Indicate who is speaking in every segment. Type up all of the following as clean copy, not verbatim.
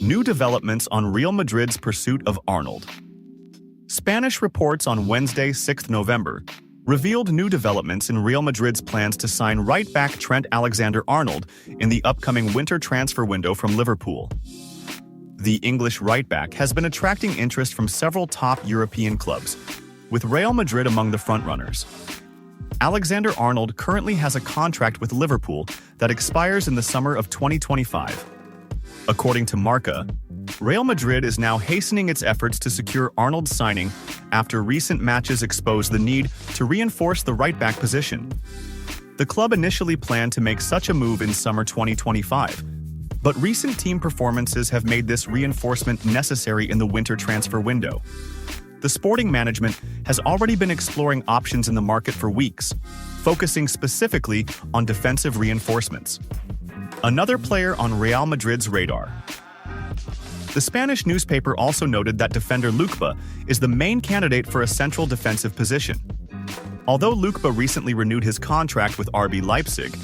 Speaker 1: New developments on Real Madrid's pursuit of Arnold. Spanish reports on Wednesday, 6 November, revealed new developments in Real Madrid's plans to sign right-back Trent Alexander-Arnold in the upcoming winter transfer window from Liverpool. The English right-back has been attracting interest from several top European clubs, with Real Madrid among the frontrunners. Alexander-Arnold currently has a contract with Liverpool that expires in the summer of 2025. According to Marca, Real Madrid is now hastening its efforts to secure Arnold's signing after recent matches exposed the need to reinforce the right-back position. The club initially planned to make such a move in summer 2025, but recent team performances have made this reinforcement necessary in the winter transfer window. The sporting management has already been exploring options in the market for weeks, focusing specifically on defensive reinforcements. Another player on Real Madrid's radar. The Spanish newspaper also noted that defender Lucba is the main candidate for a central defensive position. Although Lucba recently renewed his contract with RB Leipzig,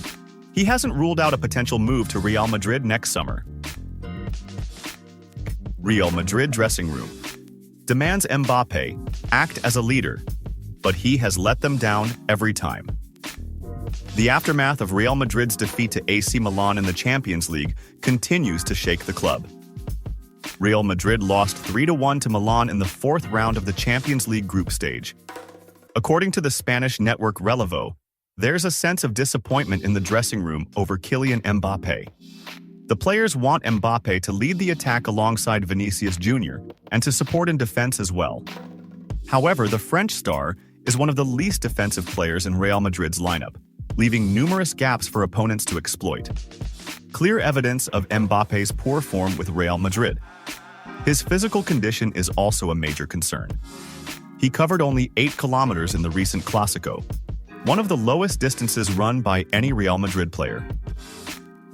Speaker 1: he hasn't ruled out a potential move to Real Madrid next summer. Real Madrid dressing room demands Mbappe act as a leader, but he has let them down every time. The aftermath of Real Madrid's defeat to AC Milan in the Champions League continues to shake the club. Real Madrid lost 3-1 to Milan in the fourth round of the Champions League group stage. According to the Spanish network Relevo, there's a sense of disappointment in the dressing room over Kylian Mbappe. The players want Mbappe to lead the attack alongside Vinicius Jr. and to support in defense as well. However, the French star is one of the least defensive players in Real Madrid's lineup, leaving numerous gaps for opponents to exploit. Clear evidence of Mbappe's poor form with Real Madrid. His physical condition is also a major concern. He covered only 8 kilometers in the recent Clásico, one of the lowest distances run by any Real Madrid player.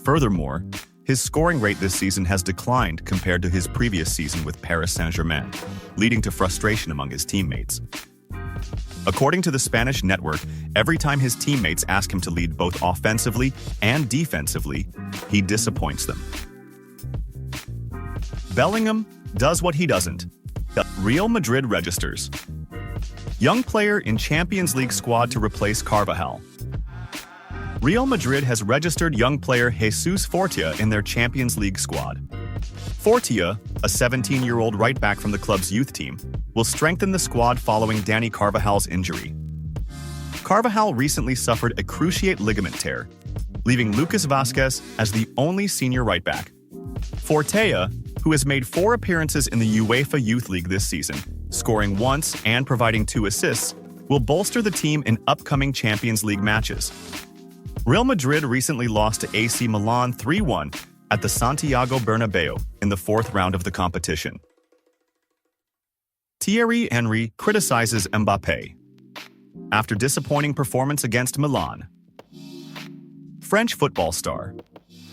Speaker 1: Furthermore, his scoring rate this season has declined compared to his previous season with Paris Saint-Germain, leading to frustration among his teammates. According to the Spanish network, every time his teammates ask him to lead both offensively and defensively, he disappoints them. Bellingham does what he doesn't. Real Madrid registers young player in Champions League squad to replace Carvajal. Real Madrid has registered young player Jesus Fortea in their Champions League squad. Fortea, a 17-year-old right-back from the club's youth team, will strengthen the squad following Dani Carvajal's injury. Carvajal recently suffered a cruciate ligament tear, leaving Lucas Vázquez as the only senior right-back. Fortea, who has made 4 appearances in the UEFA Youth League this season, scoring once and providing 2 assists, will bolster the team in upcoming Champions League matches. Real Madrid recently lost to AC Milan 3-1 at the Santiago Bernabeu in the 4th round of the competition. Thierry Henry criticizes Mbappe after disappointing performance against Milan. French football star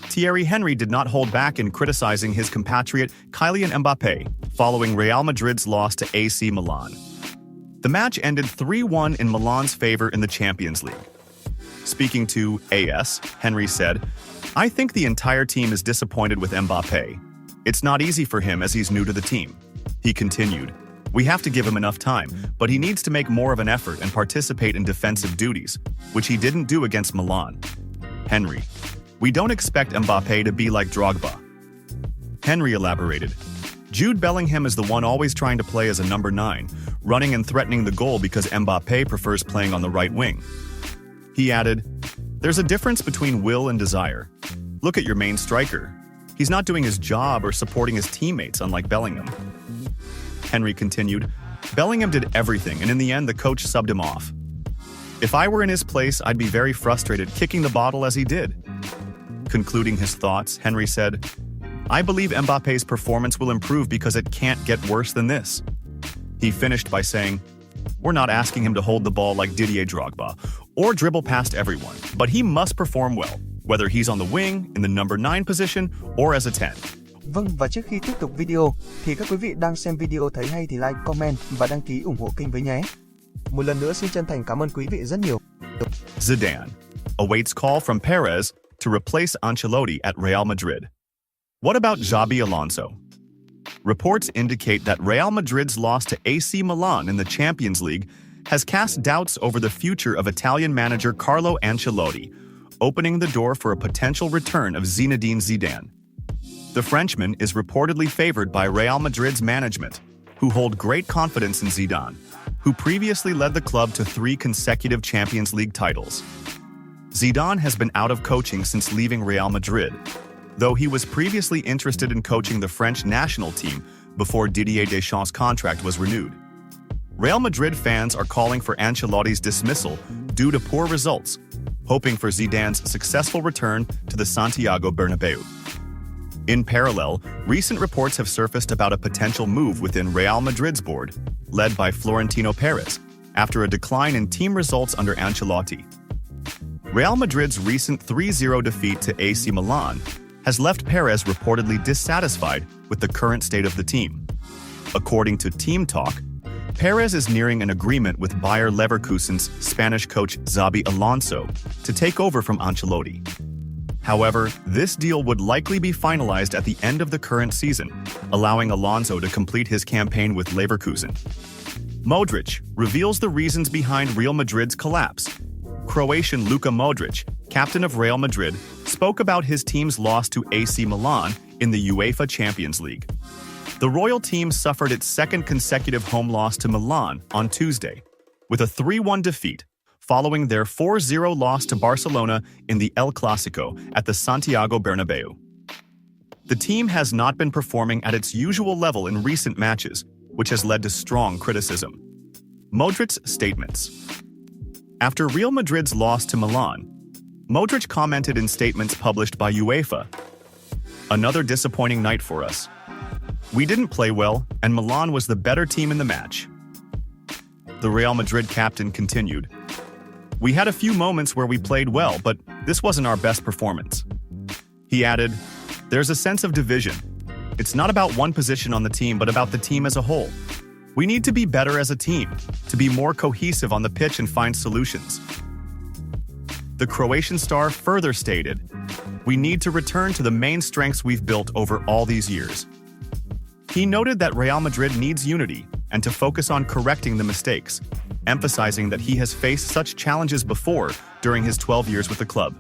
Speaker 1: Thierry Henry did not hold back in criticizing his compatriot Kylian Mbappe following Real Madrid's loss to AC Milan. The match ended 3-1 in Milan's favor in the Champions League. Speaking to AS, Henry said, "I think the entire team is disappointed with Mbappe. It's not easy for him as he's new to the team." He continued, "We have to give him enough time, but he needs to make more of an effort and participate in defensive duties, which he didn't do against Milan." Henry, "We don't expect Mbappe to be like Drogba." Henry elaborated, "Jude Bellingham is the one always trying to play as a number 9, running and threatening the goal because Mbappe prefers playing on the right wing." He added, "There's a difference between will and desire. Look at your main striker. He's not doing his job or supporting his teammates, unlike Bellingham." Henry continued, "Bellingham did everything, and in the end, the coach subbed him off. If I were in his place, I'd be very frustrated kicking the bottle as he did." Concluding his thoughts, Henry said, "I believe Mbappe's performance will improve because it can't get worse than this." He finished by saying, "We're not asking him to hold the ball like Didier Drogba or dribble past everyone, but he must perform well, whether he's on the wing, in the number 9 position, or as a 10.
Speaker 2: Vâng, và trước khi tiếp tục video, thì các quý vị đang xem video thấy hay thì like, comment và đăng ký ủng hộ kênh với nhé. Một lần nữa xin chân thành cảm ơn quý vị rất nhiều.
Speaker 1: Zidane awaits call from Perez to replace Ancelotti at Real Madrid. What about Xabi Alonso? Reports indicate that Real Madrid's loss to AC Milan in the Champions League has cast doubts over the future of Italian manager Carlo Ancelotti, opening the door for a potential return of Zinedine Zidane. The Frenchman is reportedly favored by Real Madrid's management, who hold great confidence in Zidane, who previously led the club to 3 consecutive Champions League titles. Zidane has been out of coaching since leaving Real Madrid, though he was previously interested in coaching the French national team before Didier Deschamps' contract was renewed. Real Madrid fans are calling for Ancelotti's dismissal due to poor results, hoping for Zidane's successful return to the Santiago Bernabeu. In parallel, recent reports have surfaced about a potential move within Real Madrid's board, led by Florentino Perez, after a decline in team results under Ancelotti. Real Madrid's recent 3-0 defeat to AC Milan has left Perez reportedly dissatisfied with the current state of the team. According to Team Talk, Perez is nearing an agreement with Bayer Leverkusen's Spanish coach Xabi Alonso to take over from Ancelotti. However, this deal would likely be finalized at the end of the current season, allowing Alonso to complete his campaign with Leverkusen. Modric reveals the reasons behind Real Madrid's collapse. Croatian Luka Modric, captain of Real Madrid, spoke about his team's loss to AC Milan in the UEFA Champions League. The royal team suffered its second consecutive home loss to Milan on Tuesday, with a 3-1 defeat, following their 4-0 loss to Barcelona in the El Clásico at the Santiago Bernabeu. The team has not been performing at its usual level in recent matches, which has led to strong criticism. Modric's statements. After Real Madrid's loss to Milan, Modric commented in statements published by UEFA, "Another disappointing night for us. We didn't play well, and Milan was the better team in the match." The Real Madrid captain continued, "We had a few moments where we played well, but this wasn't our best performance." He added, "There's a sense of division. It's not about one position on the team, but about the team as a whole. We need to be better as a team, to be more cohesive on the pitch and find solutions." The Croatian star further stated, "We need to return to the main strengths we've built over all these years." He noted that Real Madrid needs unity and to focus on correcting the mistakes, emphasizing that he has faced such challenges before during his 12 years with the club.